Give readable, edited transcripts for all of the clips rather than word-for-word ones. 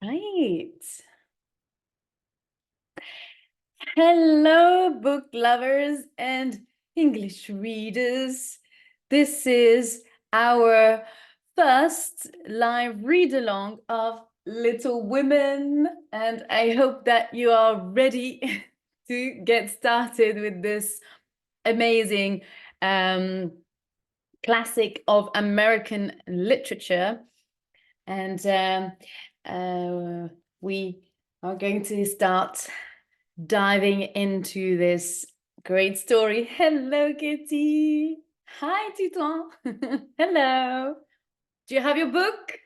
Right. Hello, book lovers and English readers. This is our first live read along of Little Women, and I hope that you are ready to get started with this amazing classic of American literature. And we are going to start diving into this great story. Hello, Kitty. Hi, Titon. Hello. Do you have your book?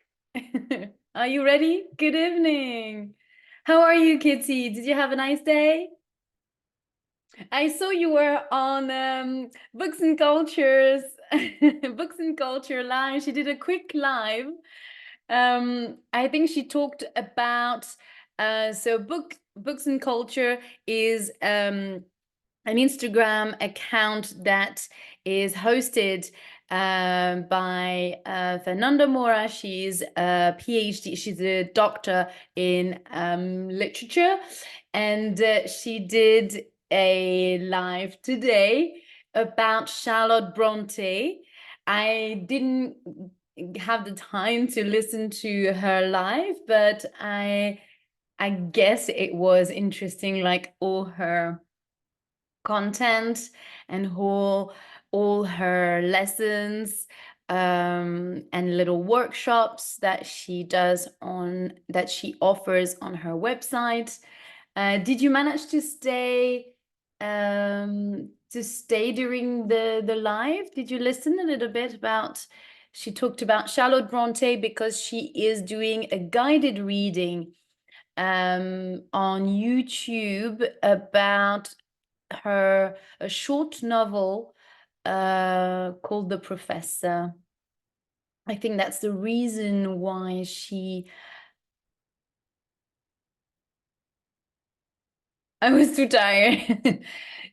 Are you ready? Good evening. How are you, Kitty? Did you have a nice day? I saw you were on Books and Cultures, Books and Culture Live. She did a quick live. I think she talked about so Books and Culture is an Instagram account that is hosted by Fernanda Mora. She's a PhD. She's a doctor in literature, and she did a live today about Charlotte Bronte. I didn't have the time to listen to her live, but I guess it was interesting, like all her content and all her lessons and little workshops that she offers on her website. Did you manage to stay during the live? Did you listen a little bit about? She talked about Charlotte Bronte because she is doing a guided reading on YouTube about a short novel called The Professor. I think that's the reason why I was too tired.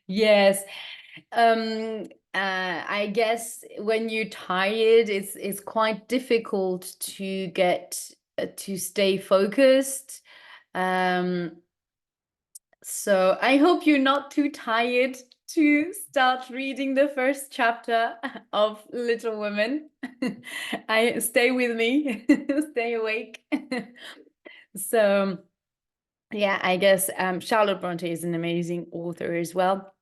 Yes. I guess when you're tired, it's quite difficult to get to stay focused. So I hope you're not too tired to start reading the first chapter of Little Women. I stay with me, stay awake. So yeah, I guess Charlotte Bronte is an amazing author as well.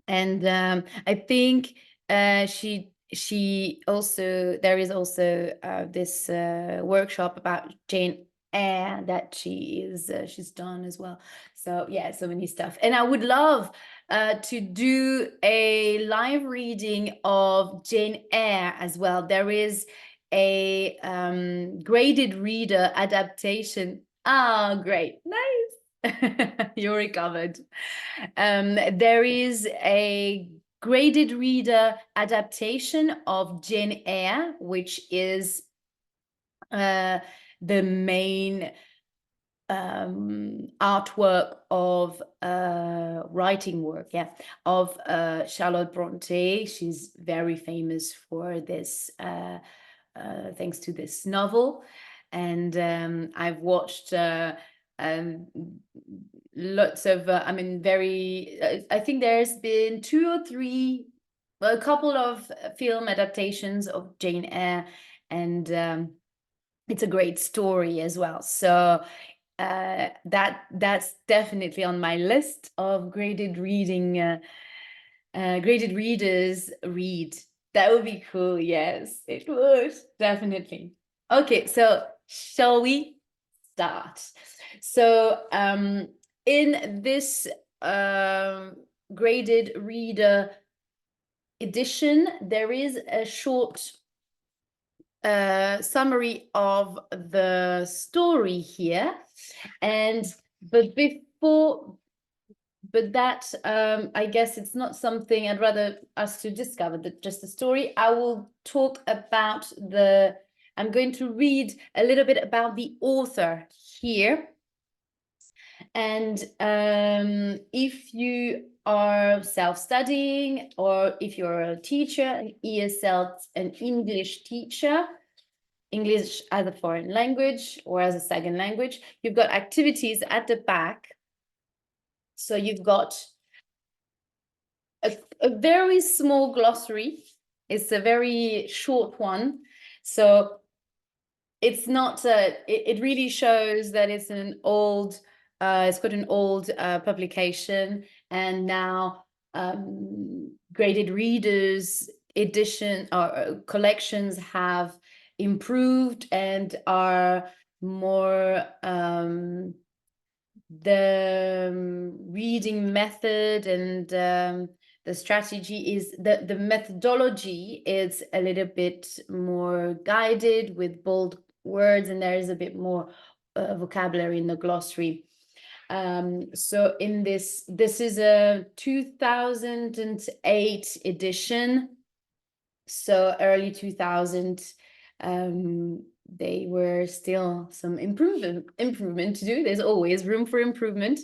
And I think she also there is also this workshop about Jane Eyre that she's done as well. So yeah, so many stuff. And I would love to do a live reading of Jane Eyre as well. There is a graded reader adaptation. Oh, great, nice. You recovered. There is a graded reader adaptation of Jane Eyre, which is the main artwork of writing work, yeah, of Charlotte Bronte. She's very famous for this, thanks to this novel. And I've watched lots of I think there's been a couple of film adaptations of Jane Eyre, and it's a great story as well. So that's definitely on my list of graded readers read. That would be cool. Yes, it would definitely. Okay, so shall we start? So in this graded reader edition, there is a short summary of the story here, but that I guess it's not something I'd rather us to discover, just the story. I will talk about I'm going to read a little bit about the author here, And if you are self-studying, or if you're a teacher, an ESL, an English teacher, English as a foreign language or as a second language, you've got activities at the back. So you've got a very small glossary. It's a very short one. So it's not, it really shows that it's an old, it's got an old publication, and now graded readers edition or collections have improved and are more, the reading method and the strategy is the methodology is a little bit more guided with bold words, and there is a bit more vocabulary in the glossary. So in this is a 2008 edition, so early 2000. They were still some improvement to do. There's always room for improvement.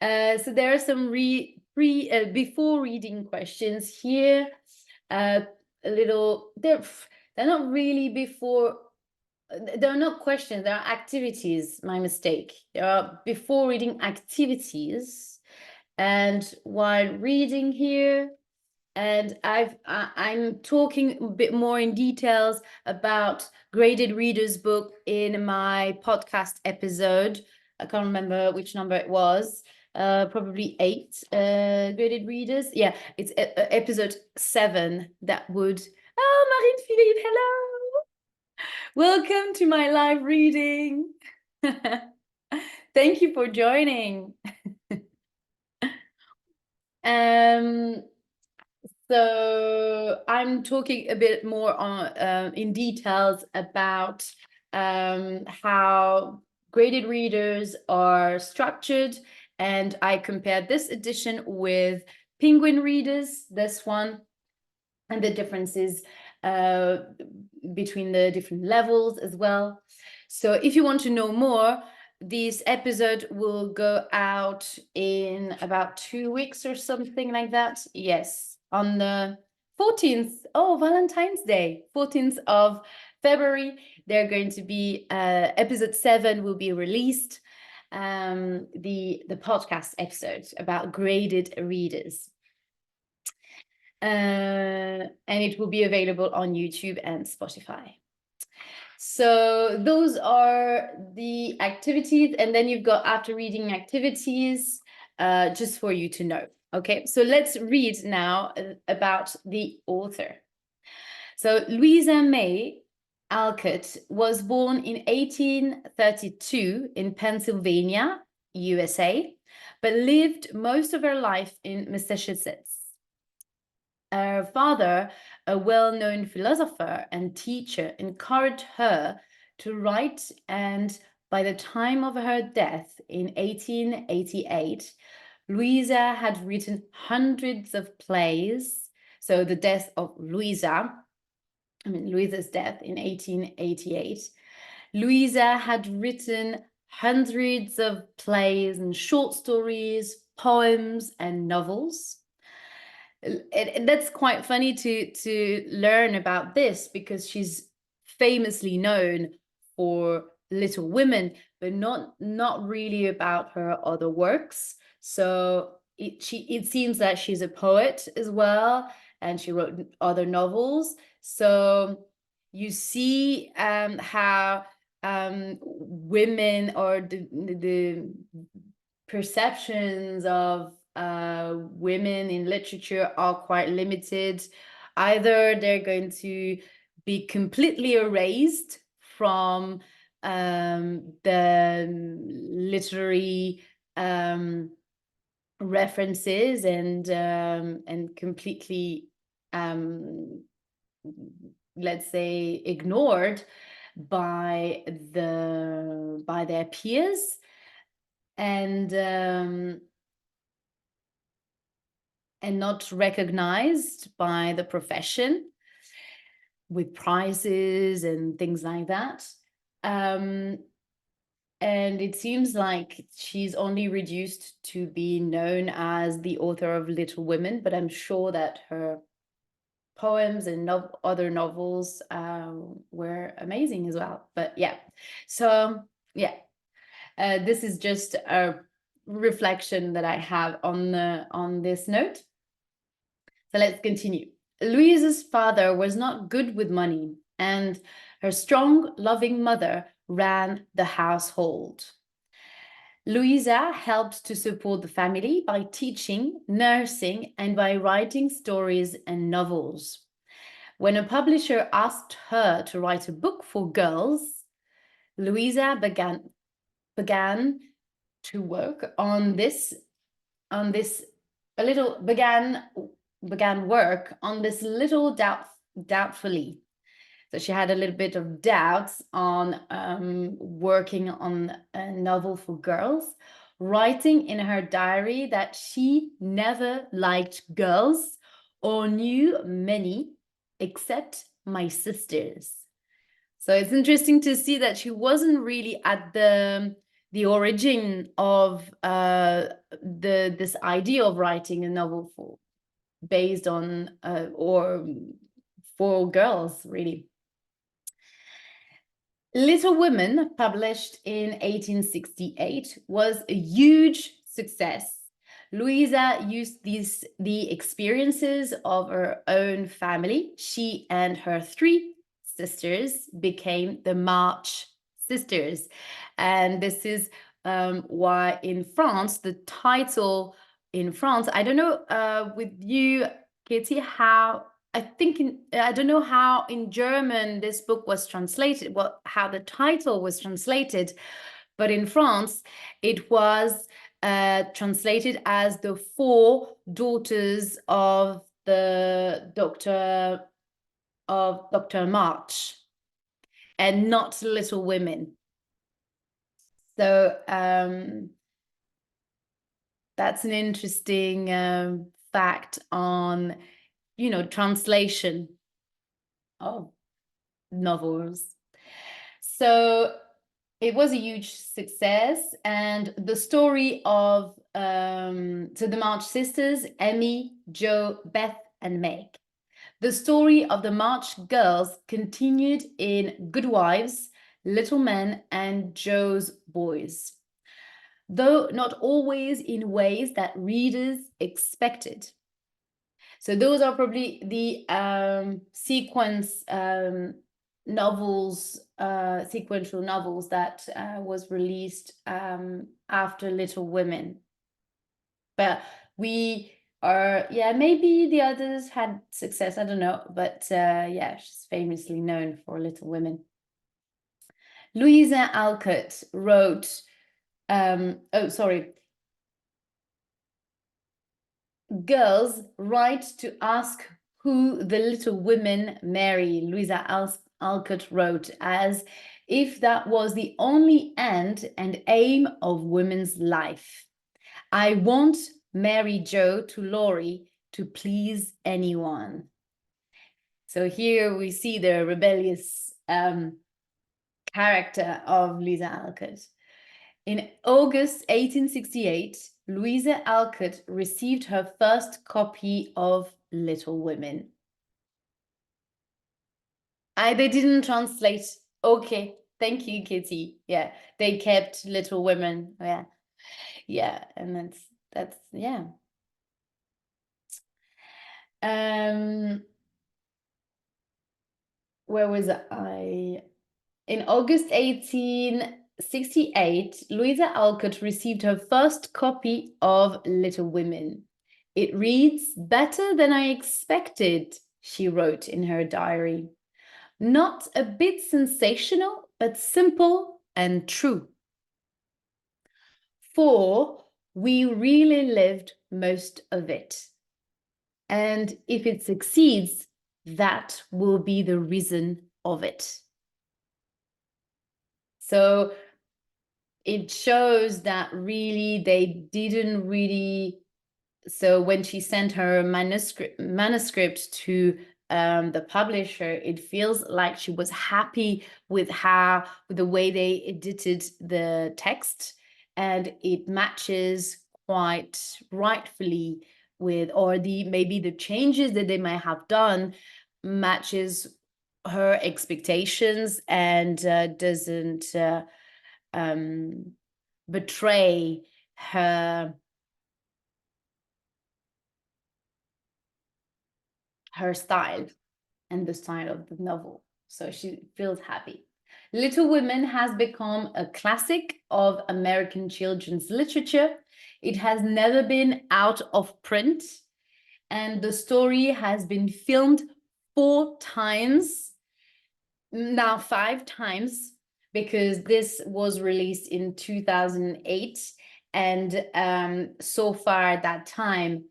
So there are some before reading questions here. A little, they're not really before. They're not questions. They are activities. My mistake. There are before reading activities, and while reading here. And I'm talking a bit more in details about graded readers book in my podcast episode. I can't remember which number it was. Probably 8 graded readers. Yeah, it's episode 7. That would. Oh, Marine Philippe, hello. Welcome to my live reading. Thank you for joining. So I'm talking a bit more on in details about how graded readers are structured, and I compared this edition with Penguin readers, this one, and the differences between the different levels as well. So if you want to know more, this episode will go out in about 2 weeks or something like that. Yes, on the 14th, oh, Valentine's Day, 14th of February, they're going to be, episode 7 will be released, the podcast episode about graded readers. And it will be available on YouTube and Spotify. So those are the activities, and then you've got after reading activities, just for you to know. Okay, so let's read now about the author. So Louisa May Alcott was born in 1832 in Pennsylvania, USA, but lived most of her life in Massachusetts. Her father, a well-known philosopher and teacher, encouraged her to write, and by the time of her death in 1888, Louisa had written hundreds of plays. So the death of Louisa's death in 1888, Louisa had written hundreds of plays and short stories, poems, and novels. And that's quite funny to learn about this, because she's famously known for Little Women, but not really about her other works. So it seems that she's a poet as well, and she wrote other novels. So you see how women, or the perceptions of women in literature are quite limited. Either they're going to be completely erased from the literary references, and completely, let's say, ignored by their peers, and not recognized by the profession with prizes and things like that. And it seems like she's only reduced to be known as the author of Little Women, but I'm sure that her poems and other novels were amazing as well. But yeah, so yeah, this is just a reflection that I have on this note. So let's continue. Louise's father was not good with money, and her strong, loving mother ran the household. Louisa helped to support the family by teaching, nursing, and by writing stories and novels. When a publisher asked her to write a book for girls, Louisa began to work on this a little began work on this little doubtfully. So she had a little bit of doubts on working on a novel for girls, writing in her diary that she never liked girls or knew many except my sisters. So it's interesting to see that she wasn't really at the origin of this idea of writing a novel for based on or for girls, really. Little Women, published in 1868, was a huge success. Louisa used the experiences of her own family. She and her three sisters became the March Sisters. And this is why in France, the title in France, I don't know with you, Katie, how I don't know how in German this book was translated, well, how the title was translated, but in France it was translated as the four daughters of the Dr. March, and not Little Women. So that's an interesting fact on, translation of novels. So it was a huge success, and the story of the March sisters, Amy, Jo, Beth, and Meg. The story of the March girls continued in Good Wives, Little Men, and Jo's Boys, though not always in ways that readers expected. So those are probably the sequence novels, sequential novels that was released after Little Women. But we are, yeah, maybe the others had success, I don't know. But yeah, she's famously known for Little Women. Louisa Alcott wrote, girls write to ask who the little women marry, Louisa Alcott wrote, as if that was the only end and aim of women's life. I won't marry Jo to Laurie to please anyone. So here we see the rebellious character of Louisa Alcott. In August 1868, Louisa Alcott received her first copy of Little Women. They didn't translate. Okay, thank you, Kitty. Yeah, they kept Little Women. Yeah, yeah, and that's yeah. Where was I? In August 1868, Louisa Alcott received her first copy of Little Women. It reads better than I expected, she wrote in her diary. Not a bit sensational, but simple and true. For we really lived most of it. And if it succeeds, that will be the reason of it. So it shows that really they didn't really. So when she sent her manuscript to the publisher, it feels like she was happy with with the way they edited the text, and it matches quite rightfully with, or maybe the changes that they might have done matches her expectations, and doesn't um, betray her style and the style of the novel. So she feels happy. Little Women has become a classic of American children's literature. It has never been out of print, and the story has been filmed 4 times, now 5 times, because this was released in 2008. And so far at that time,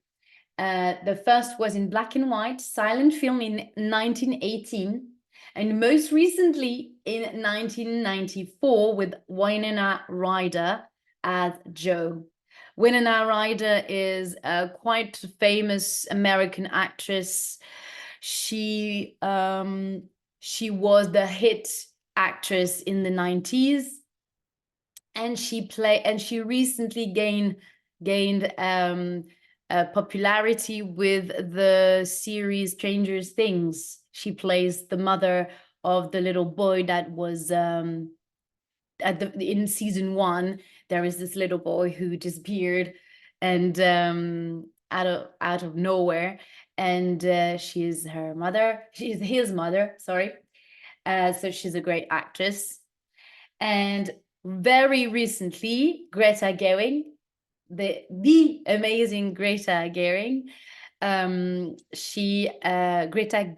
the first was in black and white, silent film in 1918, and most recently in 1994 with Winona Ryder as Jo. Winona Ryder is a quite famous American actress. She was the hit actress in the 90s, and she recently gained popularity with the series Stranger Things. She plays the mother of the little boy that was in season 1. There is this little boy who disappeared, and out of nowhere, and she's her mother. She's his mother. Sorry. So she's a great actress. And very recently, Greta Gerwig, the amazing Greta Gerwig, Greta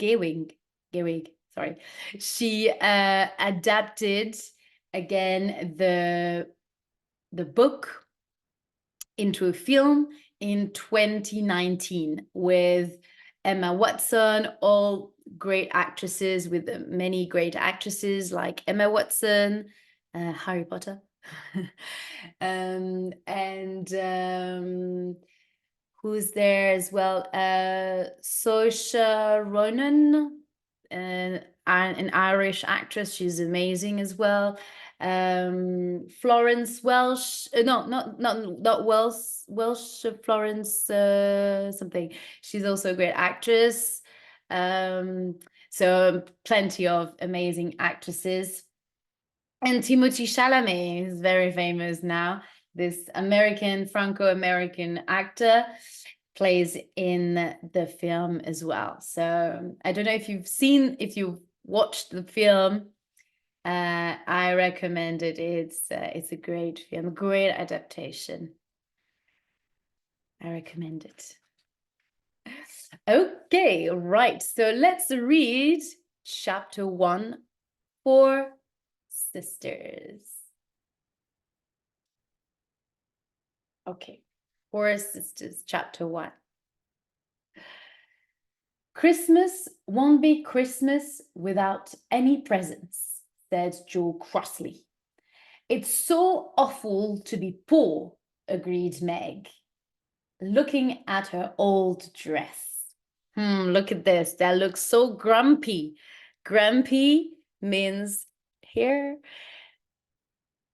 Gerwig, sorry, she adapted again the book into a film in 2019 with Emma Watson, all great actresses, with many great actresses like Emma Watson, Harry Potter, and who's there as well? Saoirse Ronan, an Irish actress. She's amazing as well. Florence Welsh, no, not Welsh, Florence something. She's also a great actress. So plenty of amazing actresses. And Timothée Chalamet is very famous now. This Franco-American actor plays in the film as well. So I don't know if you've watched the film. I recommend it. It's a great film, great adaptation. I recommend it. Okay, right. So let's read chapter 1, 4 Sisters. Okay, 4 Sisters, chapter 1. Christmas won't be Christmas without any presents, said Jo crossly. It's so awful to be poor, agreed Meg, looking at her old dress. Look at this. That looks so grumpy. Grumpy means here.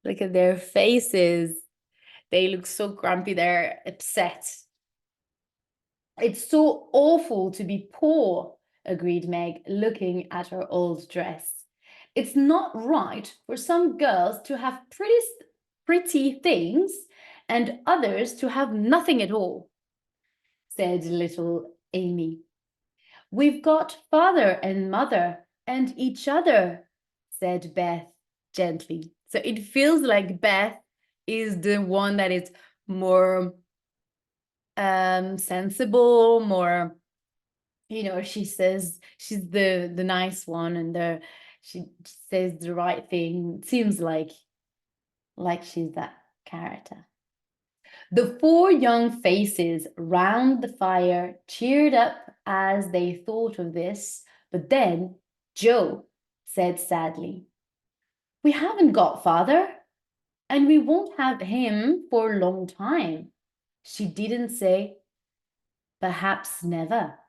Look at their faces. They look so grumpy. They're upset. It's so awful to be poor, agreed Meg, looking at her old dress. It's not right for some girls to have pretty things and others to have nothing at all, said little Amy. We've got father and mother and each other, said Beth gently. So it feels like Beth is the one that is more sensible, more, she says she's the nice one, and she says the right thing. It seems like she's that character. The 4 young faces round the fire cheered up as they thought of this, but then Jo said sadly, "We haven't got father, and we won't have him for a long time." She didn't say perhaps never,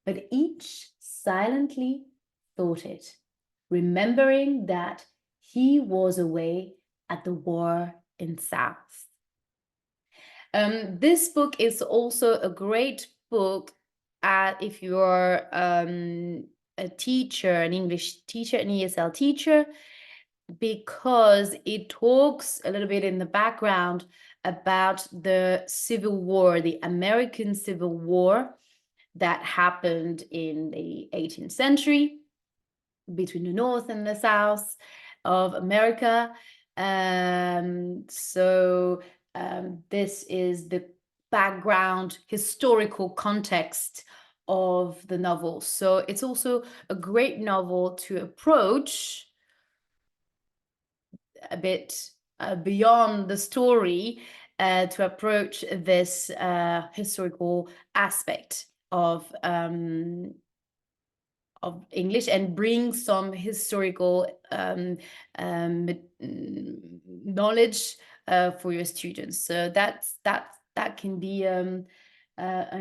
but each silently thought it, remembering that he was away at the war in South. This book is also a great book if you're a teacher, an English teacher, an ESL teacher, because it talks a little bit in the background about the Civil War, the American Civil War that happened in the 18th century between the North and the South of America. This is the background historical context of the novel. So it's also a great novel to approach a bit beyond the story, to approach this historical aspect of English and bring some historical knowledge for your students. So that can be a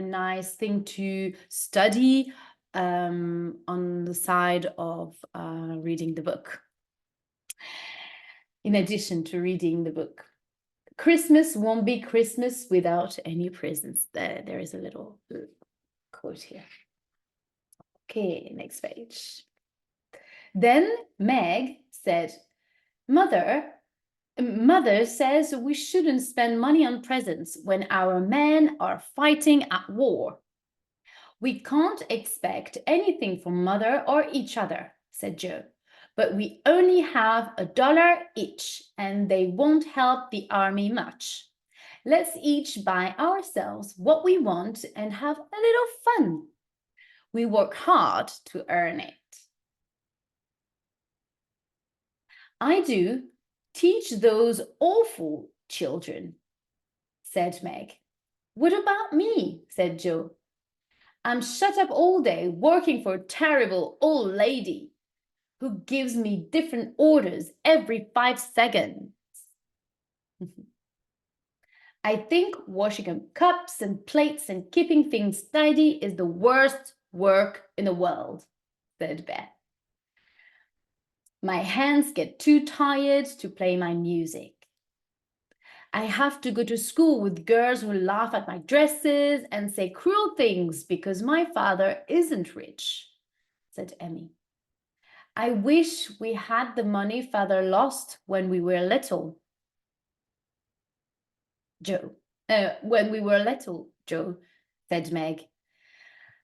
nice thing to study on the side of reading the book. In addition to reading the book. Christmas won't be Christmas without any presents. There is a little quote here. Okay, next page. Then Meg said, Mother says we shouldn't spend money on presents when our men are fighting at war. We can't expect anything from Mother or each other, said Joe. But we only have $1 each, and they won't help the army much. Let's each buy ourselves what we want and have a little fun. We work hard to earn it. I do. Teach those awful children, said Meg. What about me? Said Joe. I'm shut up all day working for a terrible old lady who gives me different orders every 5 seconds. I think washing up cups and plates and keeping things tidy is the worst work in the world, said Beth. My hands get too tired to play my music. I have to go to school with girls who laugh at my dresses and say cruel things because my father isn't rich, said Emmy. I wish we had the money father lost when we were little. When we were little, Joe, said Meg.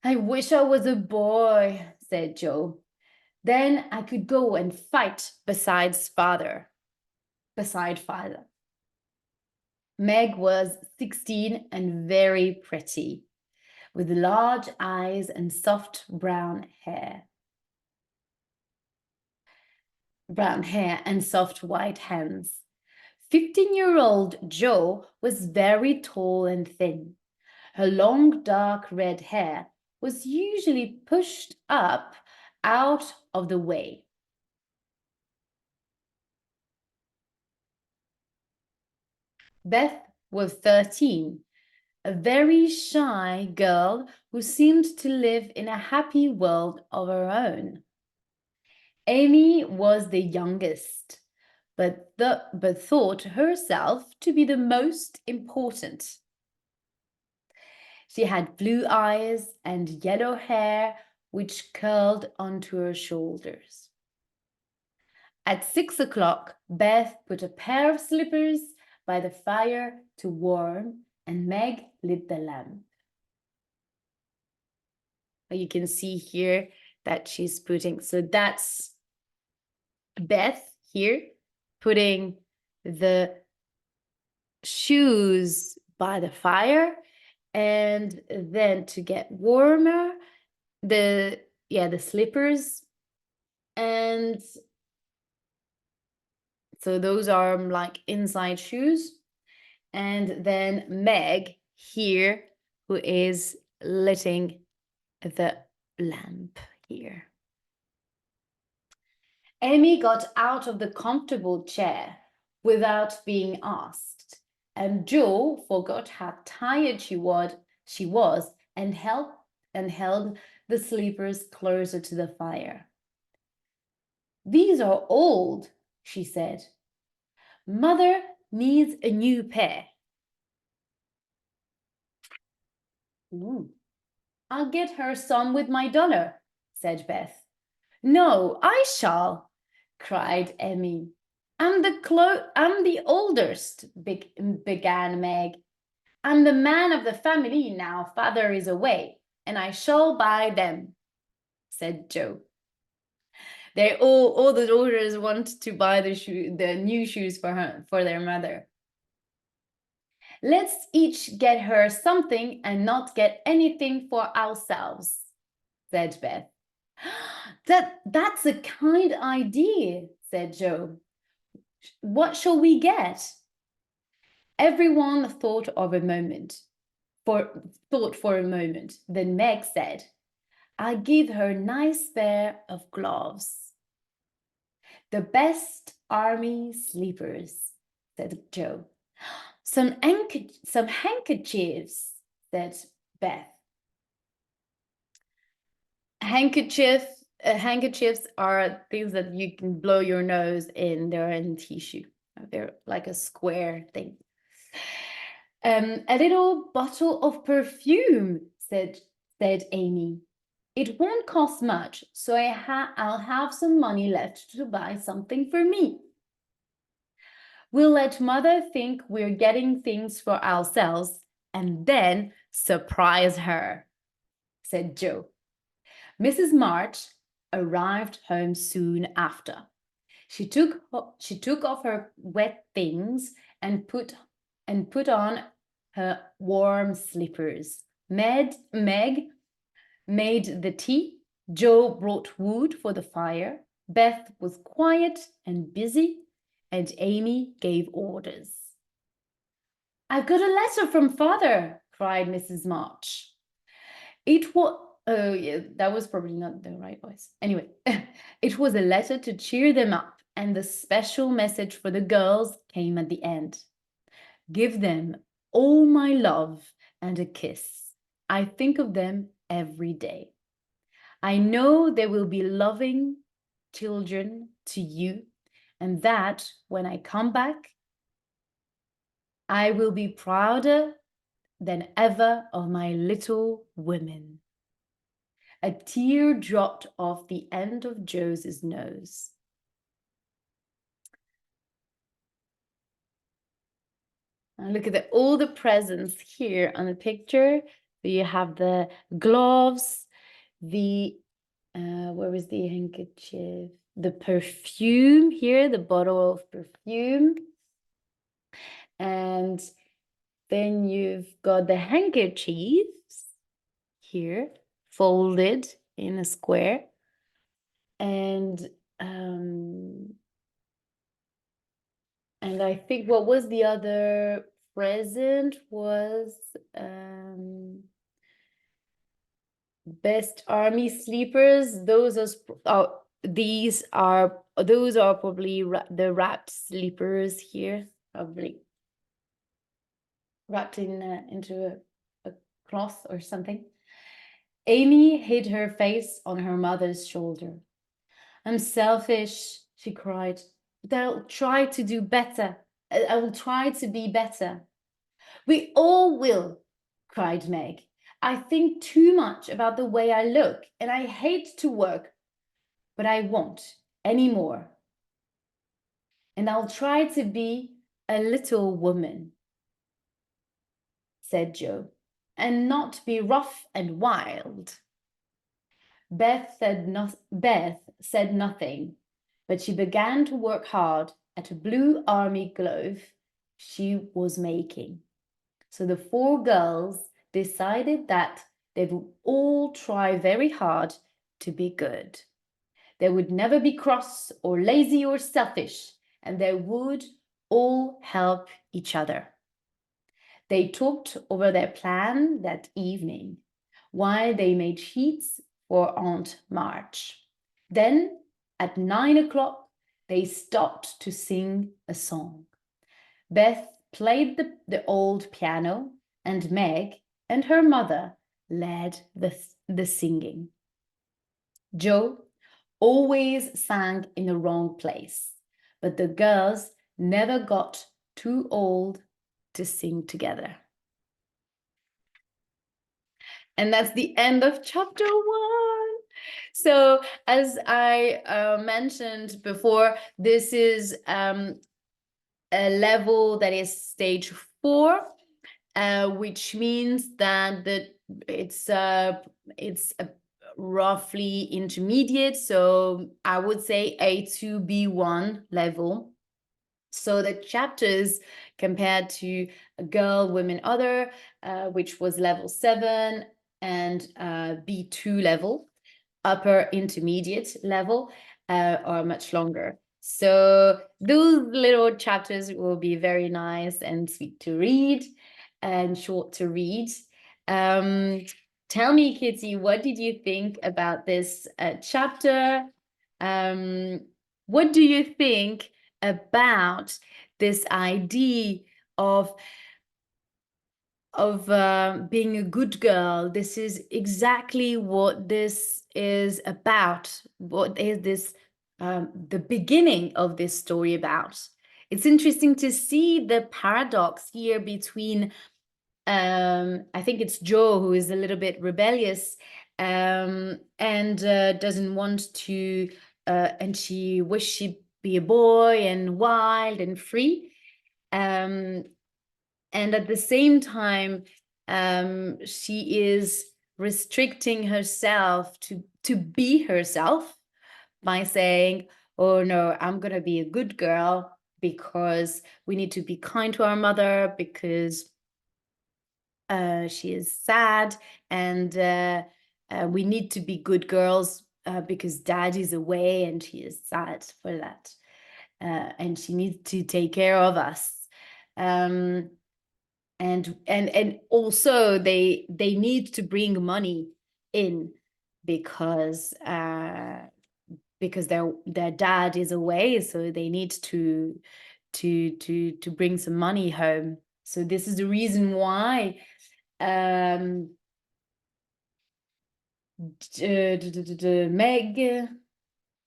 I wish I was a boy, said Joe. Then I could go and fight beside father. Meg was 16 and very pretty, with large eyes and soft brown hair and soft white hands. 15-year-old Jo was very tall and thin. Her long dark red hair was usually pushed up out of the way. Beth was 13, a very shy girl who seemed to live in a happy world of her own. Amy was the youngest, but thought herself to be the most important. She had blue eyes and yellow hair which curled onto her shoulders. At 6 o'clock, Beth put a pair of slippers by the fire to warm, and Meg lit the lamp. You can see here that she's putting, so that's Beth here putting the shoes by the fire, and then to get warmer, the slippers, and so those are like inside shoes. And then Meg here, who is lighting the lamp here. Amy got out of the comfortable chair without being asked, and Jo forgot how tired she was and held the sleepers closer to the fire. "These are old," she said. "Mother needs a new pair." "Ooh. "I'll get her some with my dollar," said Beth. "No, I shall," cried Amy. I'm the oldest," began Meg. "I'm the man of the family now father is away, and I shall buy them," said Joe. All the daughters want to buy the new shoes for their mother. "Let's each get her something and not get anything for ourselves," said Beth. That's a kind idea," said Joe. "What shall we get?" Everyone thought for a moment. Then Meg said, "I'll give her a nice pair of gloves." "The best army sleepers," said Joe. Some handkerchiefs," said Beth. Handkerchiefs are things that you can blow your nose in. They're in tissue. They're like a square thing. "A little bottle of perfume," said Amy. "It won't cost much, so I'll have some money left to buy something for me." "We'll let Mother think we're getting things for ourselves and then surprise her," said Joe. Mrs. March arrived home soon after. She took off her wet things and put on her warm slippers. Meg made the tea. Joe brought wood for the fire. Beth was quiet and busy, and Amy gave orders. "I've got a letter from Father," cried Mrs. March. Oh, yeah, that was probably not the right voice. Anyway, it was a letter to cheer them up, and the special message for the girls came at the end. "Give them all my love and a kiss. I think of them every day. I know they will be loving children to you, and that when I come back, I will be prouder than ever of my little women." A tear dropped off the end of Joe's nose. And look at all the presents here on the picture. So you have the gloves, where was the handkerchief? The perfume here, the bottle of perfume. And then you've got the handkerchiefs here, folded in a square. And I think what was the other present was best army sleepers. Those are probably the wrapped sleepers here, probably wrapped into a cloth or something. Amy hid her face on her mother's shoulder. "I'm selfish," she cried, "but I'll try to do better. I will try to be better." "We all will," cried Meg. "I think too much about the way I look, and I hate to work, but I won't anymore. And I'll try to be a little woman," said Joe, "and not be rough and wild." Beth said nothing, but she began to work hard at a blue army glove she was making. So the four girls decided that they would all try very hard to be good. They would never be cross or lazy or selfish, and they would all help each other. They talked over their plan that evening while they made sheets for Aunt March. Then at 9 o'clock, they stopped to sing a song. Beth played the old piano, and Meg and her mother led the singing. Joe always sang in the wrong place, but the girls never got too old to sing together. And that's the end of chapter 1. So, as I mentioned before, this is a level that is stage 4, which means that it's roughly intermediate. So I would say A to B1 level. So the chapters compared to a Girl, Women, Other, which was level 7, and B2 level, upper intermediate level, are much longer. So those little chapters will be very nice and sweet to read and short to read. Tell me, Kitty, what did you think about this chapter? What do you think about this idea of being a good girl? This is exactly what this is about. What is this, the beginning of this story about? It's interesting to see the paradox here between, I think it's Joe, who is a little bit rebellious, and doesn't want to, and she wishes she'd be a boy and wild and free. And at the same time, she is restricting herself to be herself by saying, oh no, I'm gonna be a good girl because we need to be kind to our mother, because she is sad, and we need to be good girls because dad is away and he is sad for that, and she needs to take care of us. And also they need to bring money in because their dad is away, so they need to bring some money home. So this is the reason why Meg,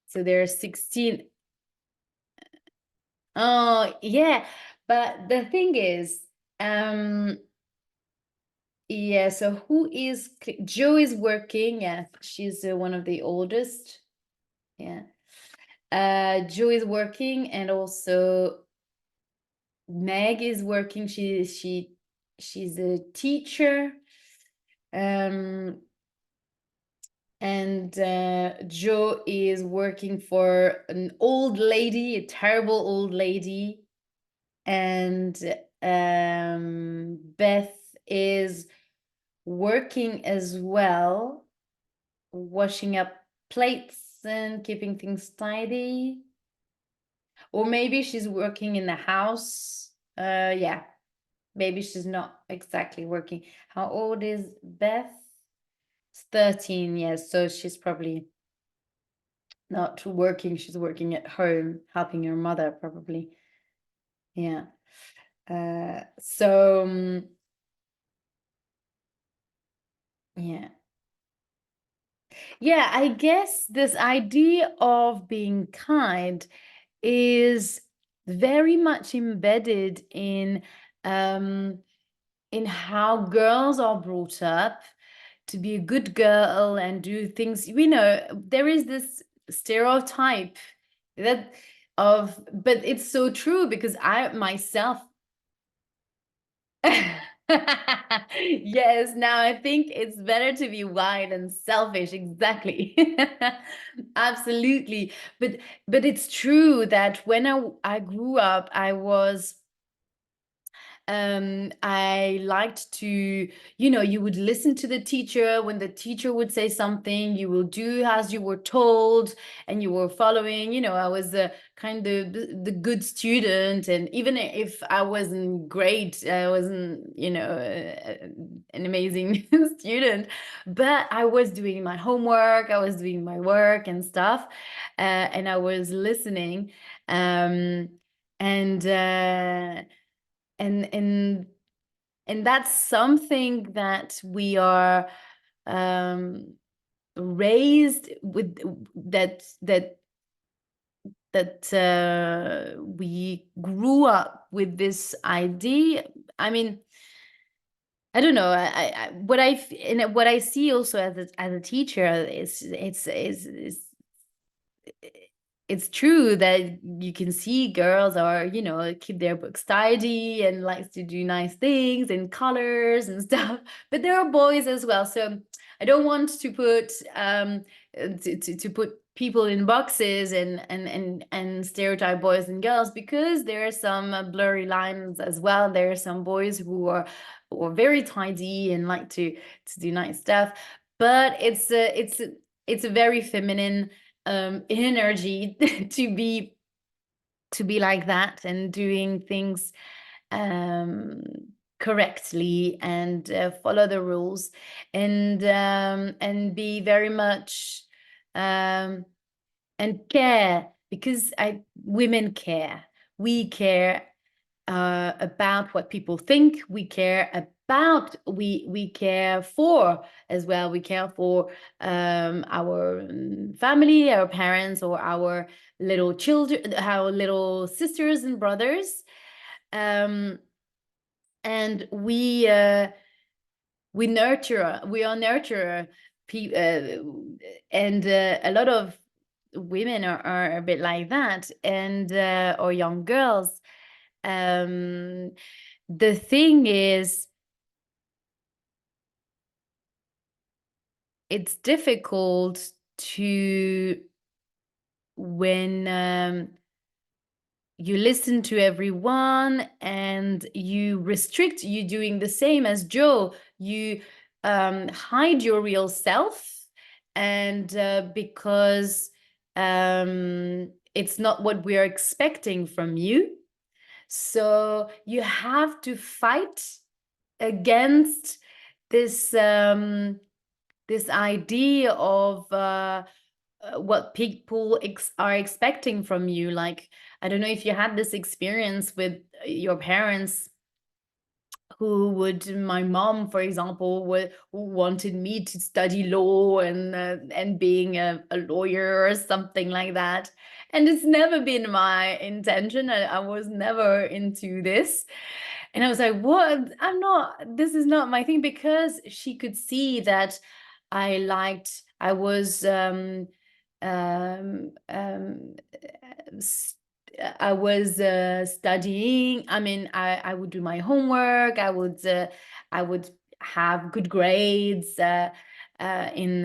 so they're 16. Oh yeah, but the thing is, yeah, so who is Joe is working? Yeah, she's one of the oldest. Yeah. Joe is working, and also Meg is working. She's a teacher. And Joe is working for an old lady, a terrible old lady. And Beth is working as well, washing up plates and keeping things tidy. Or maybe she's working in the house. Yeah, maybe she's not exactly working. How old is Beth? It's 13 years, so she's probably not working. She's working at home, helping her mother, probably. Yeah. So yeah. Yeah, I guess this idea of being kind is very much embedded in how girls are brought up to be a good girl and do things. We know there is this stereotype that but it's so true, because I myself yes, now I think it's better to be wild and selfish. Exactly. Absolutely. But it's true that when I grew up, I liked to, you would listen to the teacher. When the teacher would say something, you will do as you were told, and you were following. I was kind of the good student, and even if I wasn't great, I wasn't, an amazing student, but I was doing my homework, I was doing my work and stuff, and I was listening, and and and and that's something that we are, um raised with that we grew up with this idea. I mean, I don't know. What I see also as a teacher is it's true that you can see girls are, keep their books tidy and likes to do nice things and colors and stuff, but there are boys as well. So I don't want to put to put people in boxes and stereotype boys and girls, because there are some blurry lines as well. There are some boys who are very tidy and like to do nice stuff, but it's a very feminine energy to be like that and doing things um correctly and follow the rules and be very much um and care, because women care. We care about what people think. We care about, we care for as well. We care for our family, our parents, or our little children, our little sisters and brothers. Um, and we nurture. We are nurturer. And a lot of women are a bit like that, and or young girls. The thing is, it's difficult to when you listen to everyone and you restrict you doing the same as Joe. You hide your real self, and because it's not what we're expecting from you. So you have to fight against this this idea of what people are expecting from you. Like, I don't know if you had this experience with your parents, my mom, for example, who wanted me to study law and being a lawyer or something like that. And it's never been my intention. I was never into this. And I was like, what? This is not my thing, because she could see that I was um, um, I was studying. I mean, I would do my homework. I would have good grades in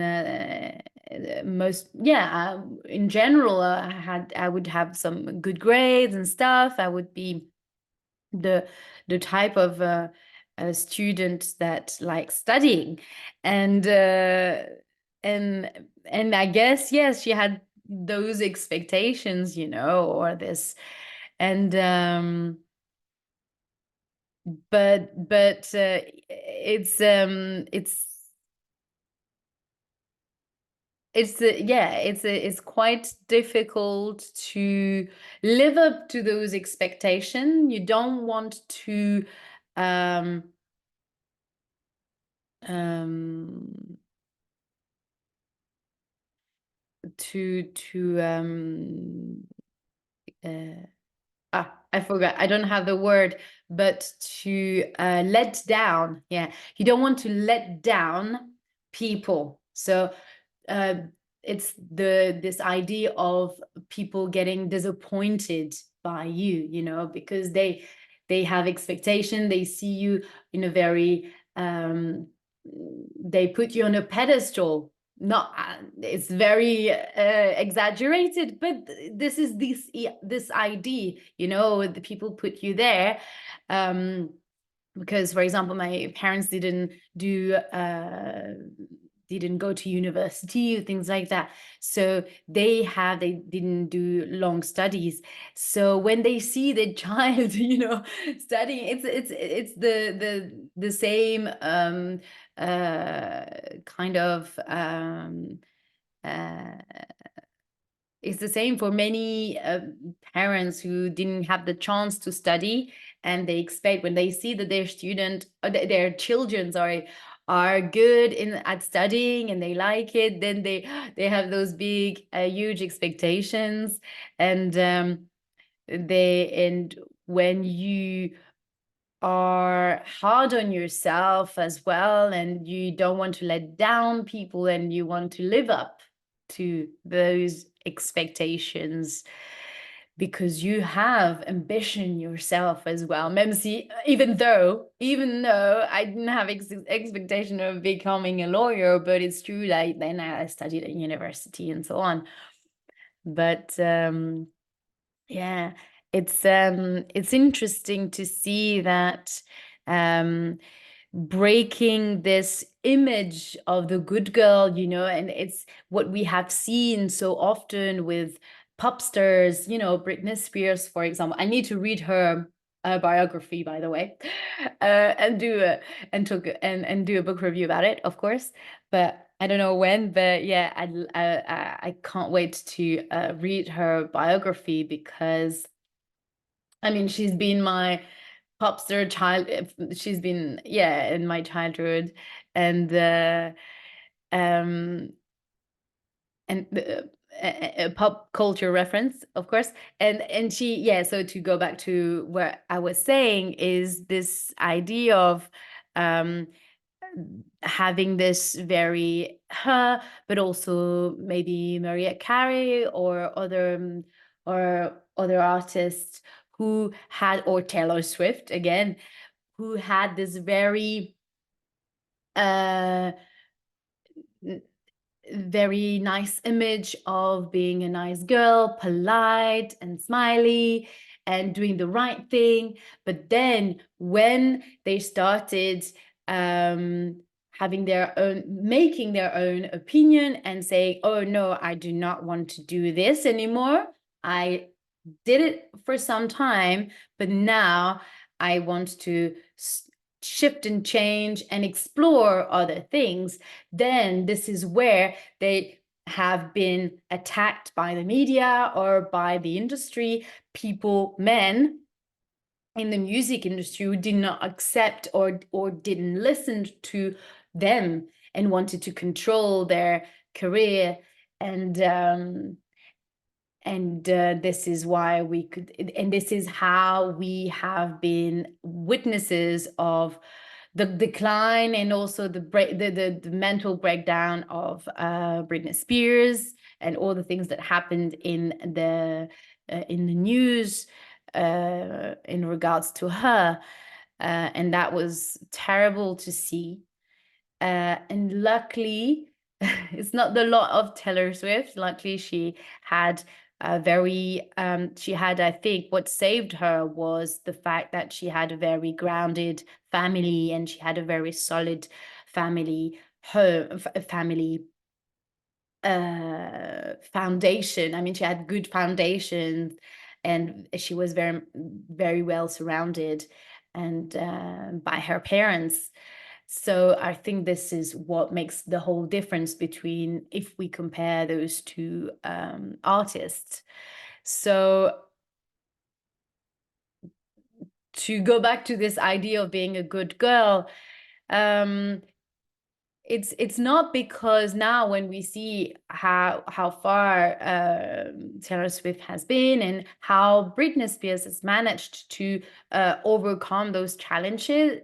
most, yeah, in general. I would have some good grades and stuff. I would be the type of a student that likes studying, and and and I guess, yes, she had those expectations, or this. And but it's quite difficult to live up to those expectations. You don't want um um to uh, I forgot. I don't have the word, but to let down. Yeah, you don't want to let down people. So uh, it's this idea of people getting disappointed by you, because they have expectation. They see you in a very they put you on a pedestal. Not It's very exaggerated, but this is this idea, the people put you there because, for example, my parents didn't go to university or things like that. So they didn't do long studies. So when they see the child, studying, it's the same kind of uh, it's the same for many parents who didn't have the chance to study, and they expect, when they see that their children, sorry, are good at studying and they like it, then they have those big huge expectations, and when you are hard on yourself as well, and you don't want to let down people, and you want to live up to those expectations because you have ambition yourself as well. Même si, even though I didn't have expectation of becoming a lawyer, but it's true, like then I studied at university and so on. But yeah, it's interesting to see that breaking this image of the good girl, and it's what we have seen so often with pop stars, Britney Spears, for example. I need to read her biography, by the way, and do a book review about it, of course. But I don't know when. But yeah, I can't wait to read her biography, because I mean, she's been my pop star child. She's been, yeah, in my childhood, and um a pop culture reference, of course. And she, yeah, so to go back to what I was saying, is this idea of um having this very her, but also maybe Maria Carey or other artists who had, or Taylor Swift again, who had this very uh very nice image of being a nice girl, polite and smiley and doing the right thing. But then when they started um, making their own opinion and saying, oh no, I do not want to do this anymore. I did it for some time, but now I want to shift and change and explore other things. Then this is where they have been attacked by the media or by the industry, men in the music industry who did not accept or didn't listen to them and wanted to control their career. And this is why this is how we have been witnesses of the decline, and also the mental breakdown of Britney Spears, and all the things that happened in the news in regards to her, and that was terrible to see. And luckily, it's not the lot of Taylor Swift. Luckily, she had I think what saved her was the fact that she had a very grounded family, and she had a very solid family home, family foundation. I mean, she had good foundations, and she was very, very well surrounded, and by her parents. So I think this is what makes the whole difference between, if we compare those two artists. So to go back to this idea of being a good girl, um, it's not because now when we see how far Taylor Swift has been, and how Britney Spears has managed to overcome those challenges,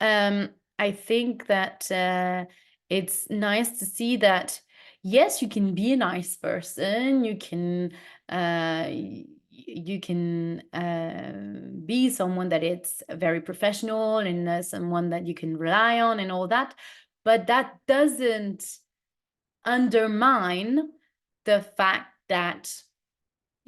um, I think that it's nice to see that, yes, you can be a nice person, you can be someone that is very professional, and someone that you can rely on and all that, but that doesn't undermine the fact that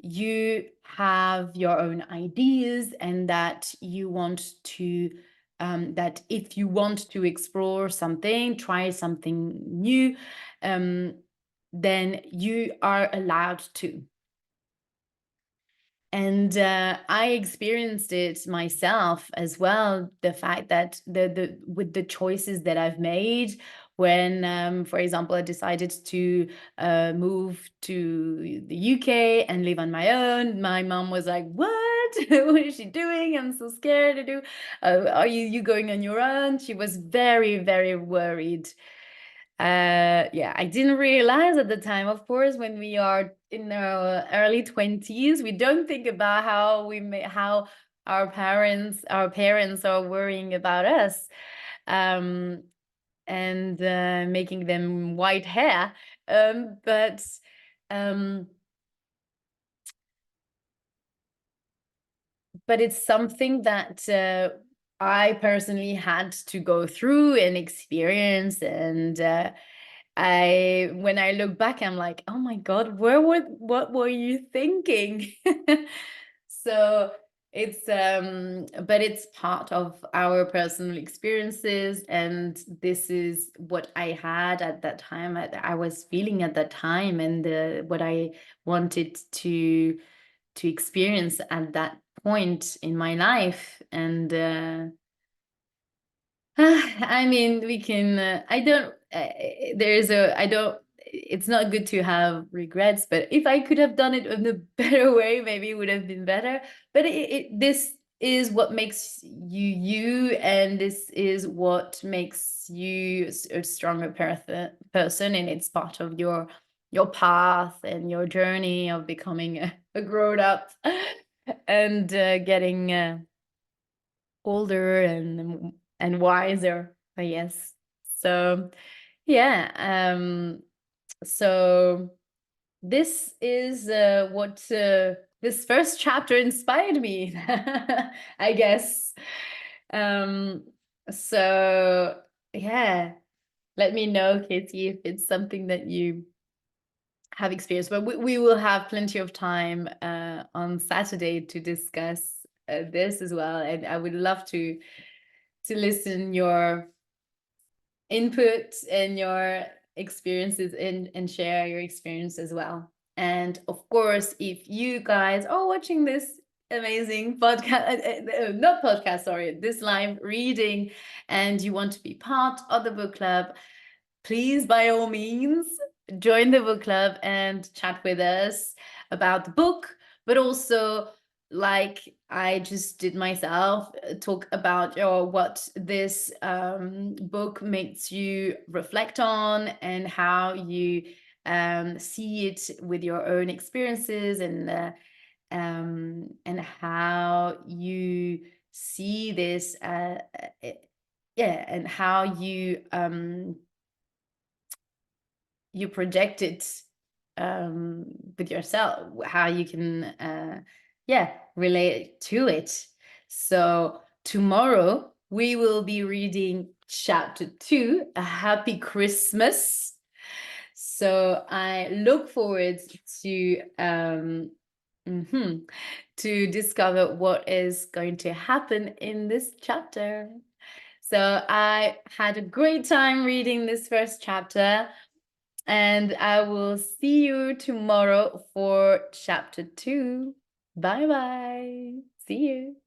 you have your own ideas, and that you want to that if you want to explore something, try something new, then you are allowed to. And I experienced it myself as well, the fact that with the choices that I've made, when, for example, I decided to move to the UK and live on my own, my mom was like, what? What is she doing? I'm so scared to do. Are you going on your own? She was very, very worried. Yeah, I didn't realize at the time, of course, when we are in our early 20s, we don't think about how our parents are worrying about us. And making them white hair. But um, it's something that I personally had to go through and experience. And when I look back, I'm like, oh my God, what were you thinking? So but it's part of our personal experiences, and this is what I had at that time. I was feeling at that time, and what I wanted to experience at that point in my life. And I mean, we can, I don't, I don't, it's not good to have regrets, but if I could have done it in a better way, maybe it would have been better. But this is what makes you you, and this is what makes you a stronger person, and it's part of your path and your journey of becoming a grown up and getting older and wiser, I guess. So yeah, so this is what this first chapter inspired me, I guess. Um, so yeah, let me know, Katie, if it's something that you have experienced. But we will have plenty of time on Saturday to discuss this as well, and I would love to listen your input and your experiences and share your experience as well. And of course, if you guys are watching this amazing podcast, not podcast, sorry, this live reading, and you want to be part of the book club, please, by all means, join the book club and chat with us about the book, but also, like I just did myself, talk about what this book makes you reflect on, and how you see it with your own experiences, and how you see this, yeah, and how you project it with yourself, how you can yeah, relate to it. So tomorrow we will be reading chapter 2, A Happy Christmas. So I look forward to to discover what is going to happen in this chapter. So I had a great time reading this first chapter, and I will see you tomorrow for chapter 2. Bye bye. See you.